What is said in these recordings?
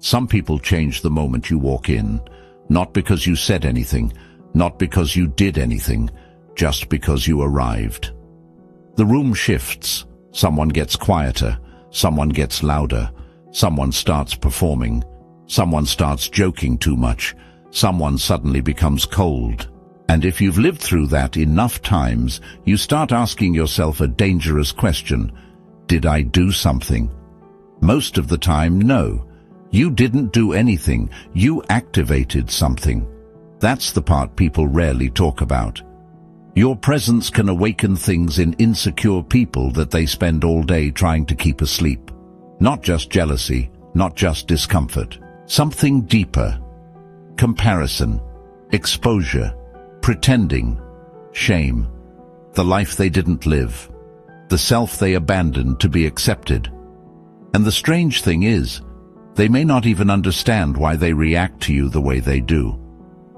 Some people change the moment you walk in, not because you said anything, not because you did anything, just because you arrived. The room shifts. Someone gets quieter, someone gets louder, someone starts performing, someone starts joking too much, someone suddenly becomes cold. And if you've lived through that enough times, you start asking yourself a dangerous question. Did I do something? Most of the time, no. You didn't do anything. You activated something. That's the part people rarely talk about. Your presence can awaken things in insecure people that they spend all day trying to keep asleep. Not just jealousy, not just discomfort. Something deeper. Comparison, exposure, pretending, shame. The life they didn't live. The self they abandoned to be accepted. And the strange thing is, they may not even understand why they react to you the way they do.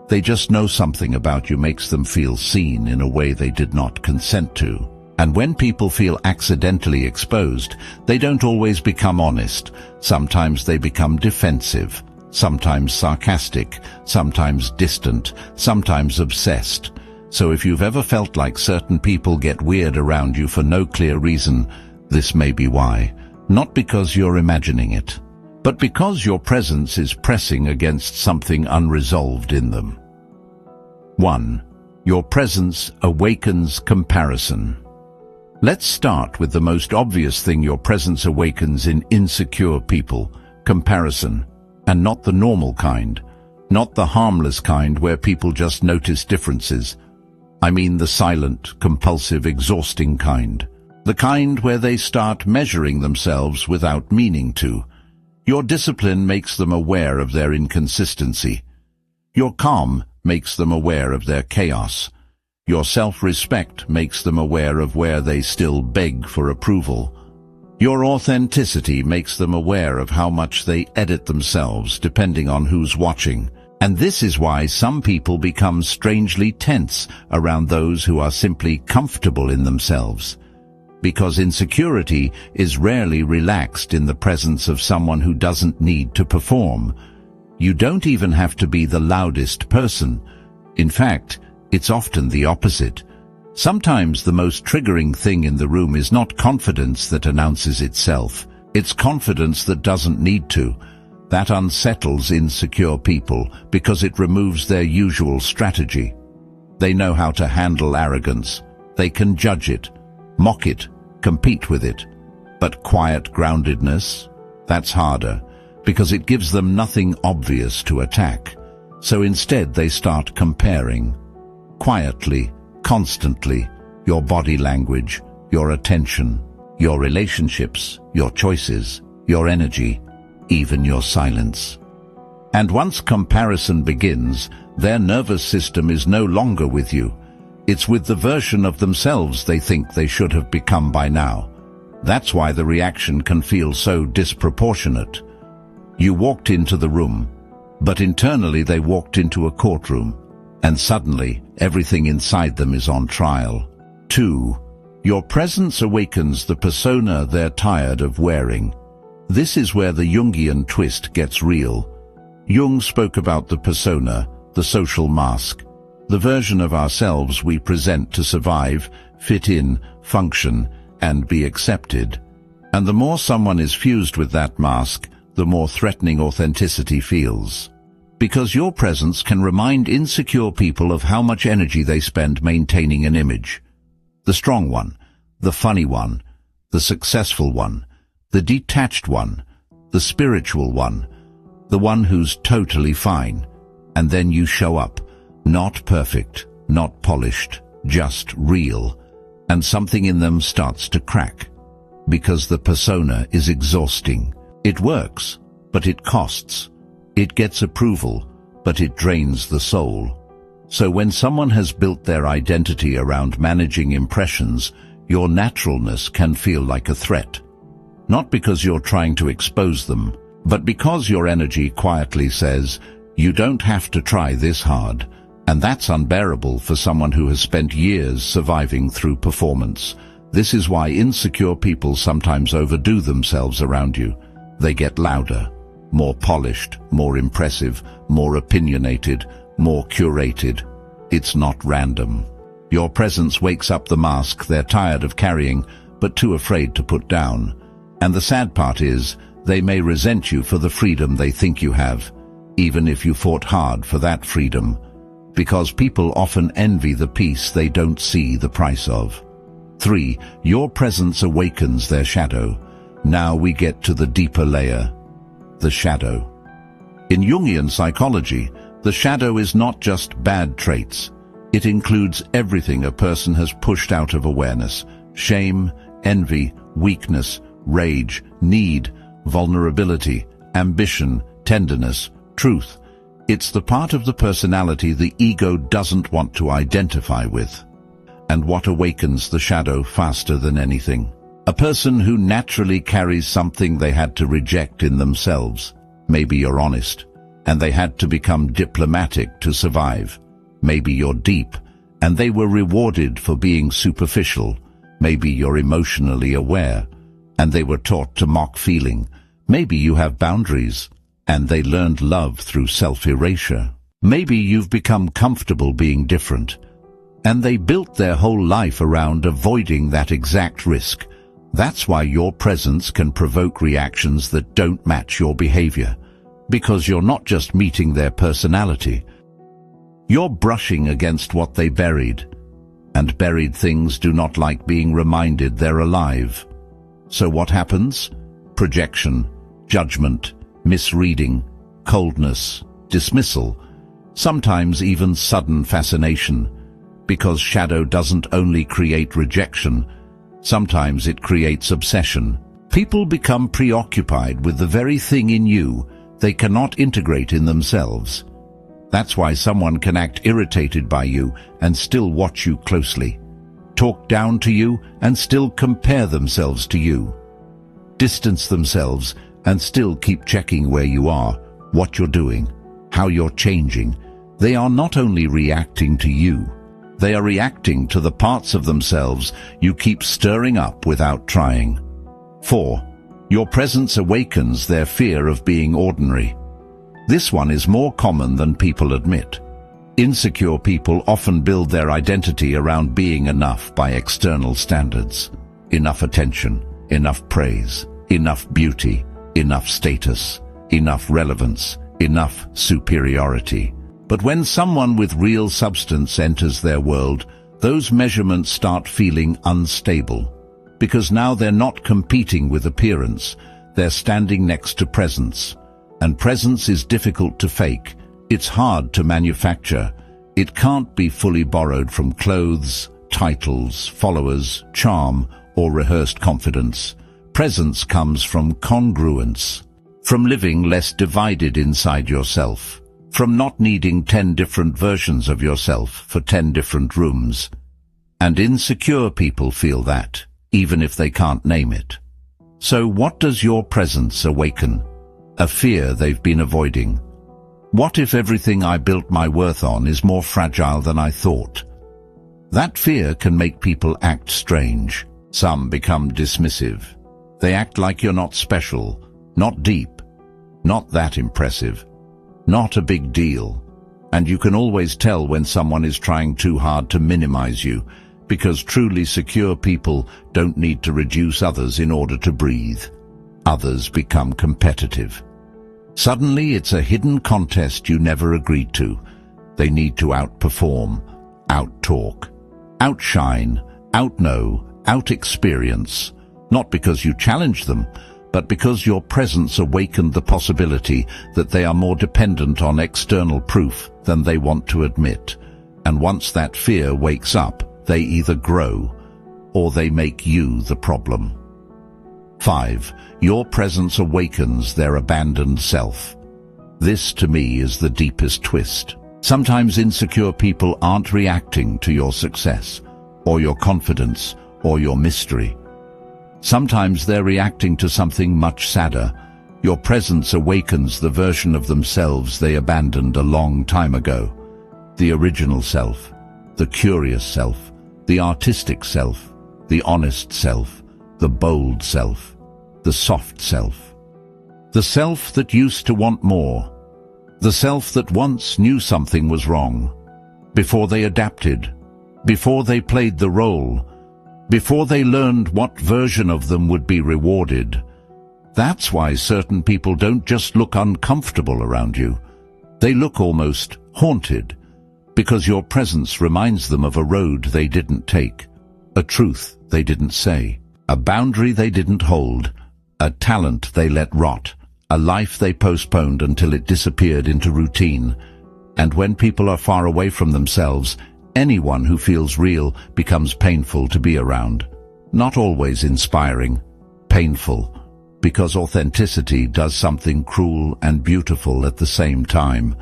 They just know something about you makes them feel seen in a way they did not consent to. And when people feel accidentally exposed, they don't always become honest. Sometimes they become defensive, sometimes sarcastic, sometimes distant, sometimes obsessed. So if you've ever felt like certain people get weird around you for no clear reason, this may be why. Not because you're imagining it, but because your presence is pressing against something unresolved in them. 1. Your presence awakens comparison. Let's start with the most obvious thing your presence awakens in insecure people, comparison, and not the normal kind, not the harmless kind where people just notice differences. I mean the silent, compulsive, exhausting kind. The kind where they start measuring themselves without meaning to. Your discipline makes them aware of their inconsistency. Your calm makes them aware of their chaos. Your self-respect makes them aware of where they still beg for approval. Your authenticity makes them aware of how much they edit themselves depending on who's watching. And this is why some people become strangely tense around those who are simply comfortable in themselves. Because insecurity is rarely relaxed in the presence of someone who doesn't need to perform. You don't even have to be the loudest person. In fact, it's often the opposite. Sometimes the most triggering thing in the room is not confidence that announces itself. It's confidence that doesn't need to. That unsettles insecure people because it removes their usual strategy. They know how to handle arrogance. They can judge it, mock it, compete with it. But quiet groundedness, that's harder, because it gives them nothing obvious to attack. So instead they start comparing. Quietly, constantly, your body language, your attention, your relationships, your choices, your energy, even your silence. And once comparison begins, their nervous system is no longer with you. It's with the version of themselves they think they should have become by now. That's why the reaction can feel so disproportionate. You walked into the room, but internally they walked into a courtroom, and suddenly everything inside them is on trial. 2. Your presence awakens the persona they're tired of wearing. This is where the Jungian twist gets real. Jung spoke about the persona, the social mask, the version of ourselves we present to survive, fit in, function, and be accepted. And the more someone is fused with that mask, the more threatening authenticity feels. Because your presence can remind insecure people of how much energy they spend maintaining an image. The strong one, the funny one, the successful one, the detached one, the spiritual one, the one who's totally fine. And then you show up, not perfect, not polished, just real, and something in them starts to crack. Because the persona is exhausting. It works, but it costs. It gets approval, but it drains the soul. So when someone has built their identity around managing impressions, your naturalness can feel like a threat. Not because you're trying to expose them, but because your energy quietly says, you don't have to try this hard. And that's unbearable for someone who has spent years surviving through performance. This is why insecure people sometimes overdo themselves around you. They get louder, more polished, more impressive, more opinionated, more curated. It's not random. Your presence wakes up the mask they're tired of carrying, but too afraid to put down. And the sad part is, they may resent you for the freedom they think you have, even if you fought hard for that freedom, because people often envy the peace they don't see the price of. 3. Your presence awakens their shadow. Now we get to the deeper layer, the shadow. In Jungian psychology, the shadow is not just bad traits. It includes everything a person has pushed out of awareness: shame, envy, weakness, rage, need, vulnerability, ambition, tenderness, truth. It's the part of the personality the ego doesn't want to identify with. And what awakens the shadow faster than anything? A person who naturally carries something they had to reject in themselves. Maybe you're honest, and they had to become diplomatic to survive. Maybe you're deep, and they were rewarded for being superficial. Maybe you're emotionally aware, and they were taught to mock feeling. Maybe you have boundaries, and they learned love through self-erasure. Maybe you've become comfortable being different, and they built their whole life around avoiding that exact risk. That's why your presence can provoke reactions that don't match your behavior, because you're not just meeting their personality. You're brushing against what they buried, and buried things do not like being reminded they're alive. So what happens? Projection, judgment, misreading, coldness, dismissal, sometimes even sudden fascination, because shadow doesn't only create rejection, sometimes it creates obsession. People become preoccupied with the very thing in you they cannot integrate in themselves. That's why someone can act irritated by you and still watch you closely, talk down to you and still compare themselves to you, distance themselves and still keep checking where you are, what you're doing, how you're changing. They are not only reacting to you, they are reacting to the parts of themselves you keep stirring up without trying. 4. Your presence awakens their fear of being ordinary. This one is more common than people admit. Insecure people often build their identity around being enough by external standards. Enough attention, enough praise, enough beauty, enough status, enough relevance, enough superiority. But when someone with real substance enters their world, those measurements start feeling unstable. Because now they're not competing with appearance, they're standing next to presence. And presence is difficult to fake. It's hard to manufacture. It can't be fully borrowed from clothes, titles, followers, charm, or rehearsed confidence. Presence comes from congruence, from living less divided inside yourself, from not needing 10 different versions of yourself for 10 different rooms. And insecure people feel that, even if they can't name it. So what does your presence awaken? A fear they've been avoiding. What if everything I built my worth on is more fragile than I thought? That fear can make people act strange. Some become dismissive. They act like you're not special, not deep, not that impressive, not a big deal. And you can always tell when someone is trying too hard to minimize you, because truly secure people don't need to reduce others in order to breathe. Others become competitive. Suddenly it's a hidden contest you never agreed to. They need to outperform, outtalk, outshine, outknow, outexperience. Not because you challenged them, but because your presence awakened the possibility that they are more dependent on external proof than they want to admit. And once that fear wakes up, they either grow or they make you the problem. 5. Your presence awakens their abandoned self. This, to me, is the deepest twist. Sometimes insecure people aren't reacting to your success, or your confidence, or your mystery. Sometimes they're reacting to something much sadder. Your presence awakens the version of themselves they abandoned a long time ago. The original self, the curious self, the artistic self, the honest self, the bold self, the soft self. The self that used to want more. The self that once knew something was wrong. Before they adapted. Before they played the role. Before they learned what version of them would be rewarded. That's why certain people don't just look uncomfortable around you. They look almost haunted, because your presence reminds them of a road they didn't take, a truth they didn't say, a boundary they didn't hold, a talent they let rot, a life they postponed until it disappeared into routine. And when people are far away from themselves, anyone who feels real becomes painful to be around. Not always inspiring, painful, because authenticity does something cruel and beautiful at the same time.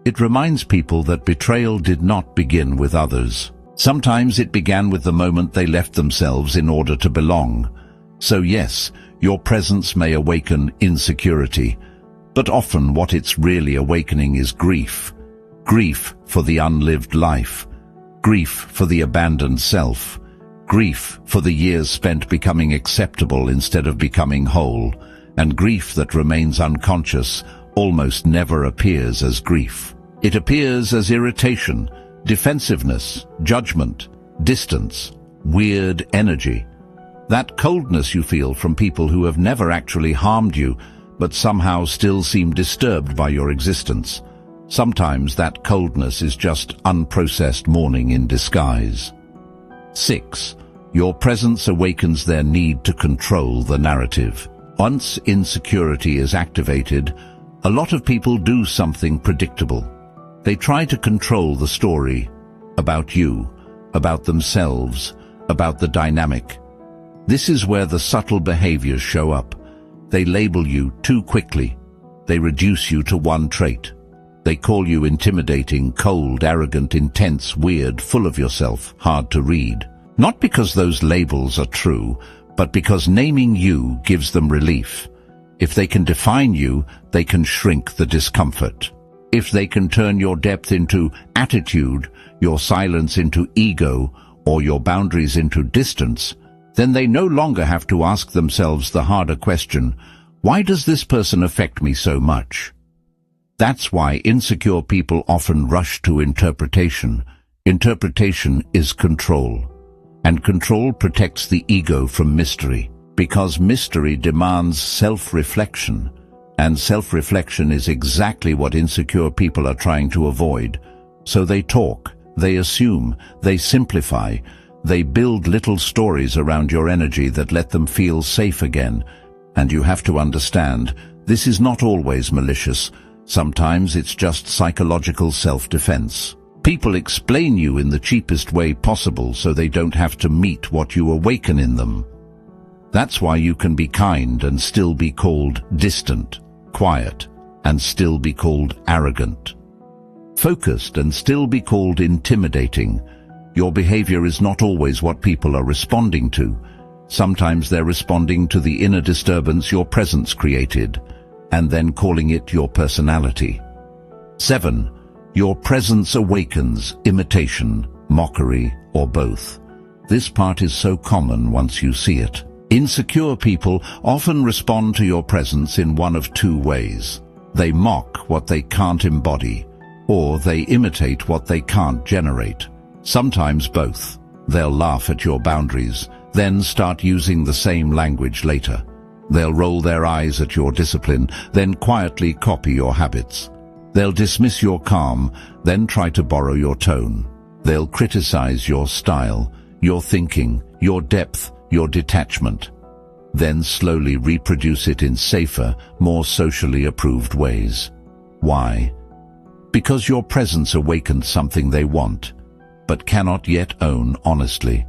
It reminds people that betrayal did not begin with others. Sometimes it began with the moment they left themselves in order to belong. So yes, your presence may awaken insecurity, but often what it's really awakening is grief. Grief for the unlived life. Grief for the abandoned self. Grief for the years spent becoming acceptable instead of becoming whole. And grief that remains unconscious almost never appears as grief. It appears as irritation, defensiveness, judgment, distance, weird energy. That coldness you feel from people who have never actually harmed you, but somehow still seem disturbed by your existence. Sometimes that coldness is just unprocessed mourning in disguise. 6. Your presence awakens their need to control the narrative. Once insecurity is activated, a lot of people do something predictable. They try to control the story about you, about themselves, about the dynamic. This is where the subtle behaviors show up. They label you too quickly. They reduce you to one trait. They call you intimidating, cold, arrogant, intense, weird, full of yourself, hard to read. Not because those labels are true, but because naming you gives them relief. If they can define you, they can shrink the discomfort. If they can turn your depth into attitude, your silence into ego, or your boundaries into distance, then they no longer have to ask themselves the harder question, why does this person affect me so much? That's why insecure people often rush to interpretation. Interpretation is control. And control protects the ego from mystery, because mystery demands self-reflection, and self-reflection is exactly what insecure people are trying to avoid. So they talk, they assume, they simplify, they build little stories around your energy that let them feel safe again. And you have to understand, this is not always malicious. Sometimes it's just psychological self-defense. People explain you in the cheapest way possible so they don't have to meet what you awaken in them. That's why you can be kind and still be called distant, quiet, and still be called arrogant. Focused and still be called intimidating. Your behavior is not always what people are responding to. Sometimes they're responding to the inner disturbance your presence created, and then calling it your personality. 7. Your presence awakens imitation, mockery, or both. This part is so common once you see it. Insecure people often respond to your presence in one of two ways. They mock what they can't embody, or they imitate what they can't generate. Sometimes both. They'll laugh at your boundaries, then start using the same language later. They'll roll their eyes at your discipline, then quietly copy your habits. They'll dismiss your calm, then try to borrow your tone. They'll criticize your style, your thinking, your depth, your detachment, then slowly reproduce it in safer, more socially approved ways. Why? Because your presence awakens something they want, but cannot yet own honestly.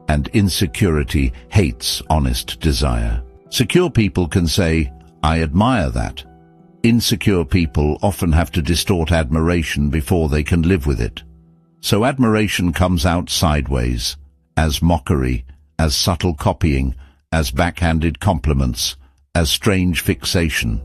And insecurity hates honest desire. Secure people can say, I admire that. Insecure people often have to distort admiration before they can live with it. So admiration comes out sideways, as mockery, as subtle copying, as backhanded compliments, as strange fixation,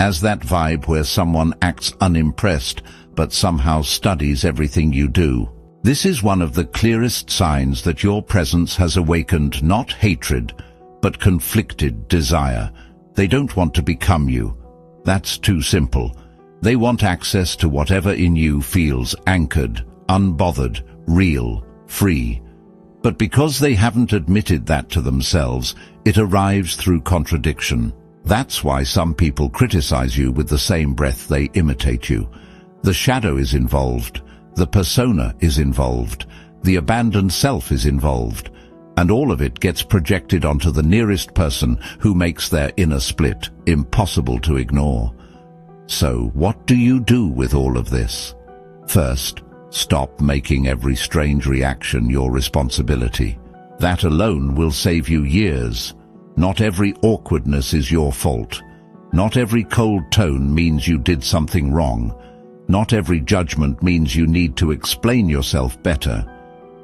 as that vibe where someone acts unimpressed but somehow studies everything you do. This is one of the clearest signs that your presence has awakened not hatred, but conflicted desire. They don't want to become you. That's too simple. They want access to whatever in you feels anchored, unbothered, real, free. But because they haven't admitted that to themselves, it arrives through contradiction. That's why some people criticize you with the same breath they imitate you. The shadow is involved, the persona is involved, the abandoned self is involved, and all of it gets projected onto the nearest person who makes their inner split impossible to ignore. So, what do you do with all of this? First, stop making every strange reaction your responsibility. That alone will save you years. Not every awkwardness is your fault. Not every cold tone means you did something wrong. Not every judgment means you need to explain yourself better.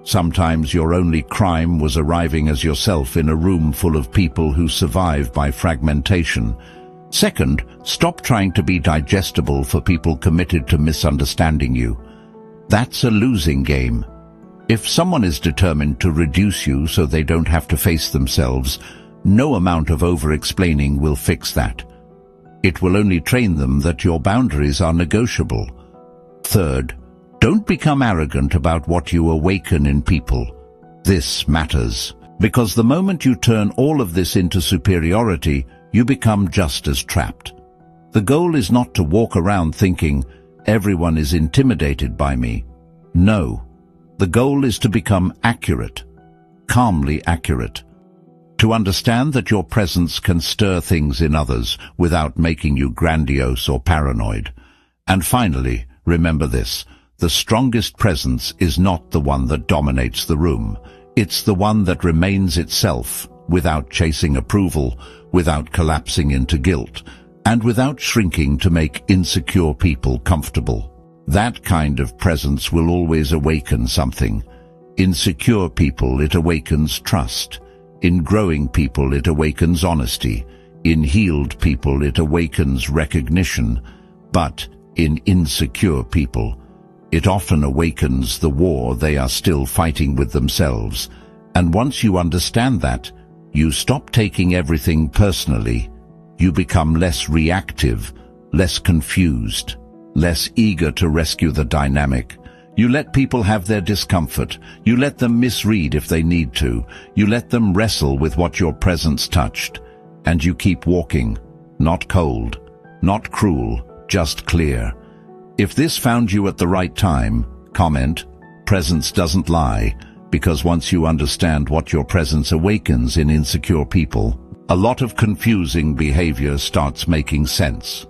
Sometimes your only crime was arriving as yourself in a room full of people who survive by fragmentation. Second, stop trying to be digestible for people committed to misunderstanding you. That's a losing game. If someone is determined to reduce you so they don't have to face themselves, no amount of over-explaining will fix that. It will only train them that your boundaries are negotiable. Third, don't become arrogant about what you awaken in people. This matters, because the moment you turn all of this into superiority, you become just as trapped. The goal is not to walk around thinking, everyone is intimidated by me. No, the goal is to become accurate, calmly accurate. To understand that your presence can stir things in others without making you grandiose or paranoid. And finally, remember this. The strongest presence is not the one that dominates the room. It's the one that remains itself, without chasing approval, without collapsing into guilt, and without shrinking to make insecure people comfortable. That kind of presence will always awaken something. In secure people, it awakens trust. In growing people, it awakens honesty. In healed people, it awakens recognition. But in insecure people, it often awakens the war they are still fighting with themselves. And once you understand that, you stop taking everything personally. You become less reactive, less confused, less eager to rescue the dynamic. You let people have their discomfort. You let them misread if they need to. You let them wrestle with what your presence touched. And you keep walking, not cold, not cruel, just clear. If this found you at the right time, comment, presence doesn't lie, because once you understand what your presence awakens in insecure people, a lot of confusing behavior starts making sense.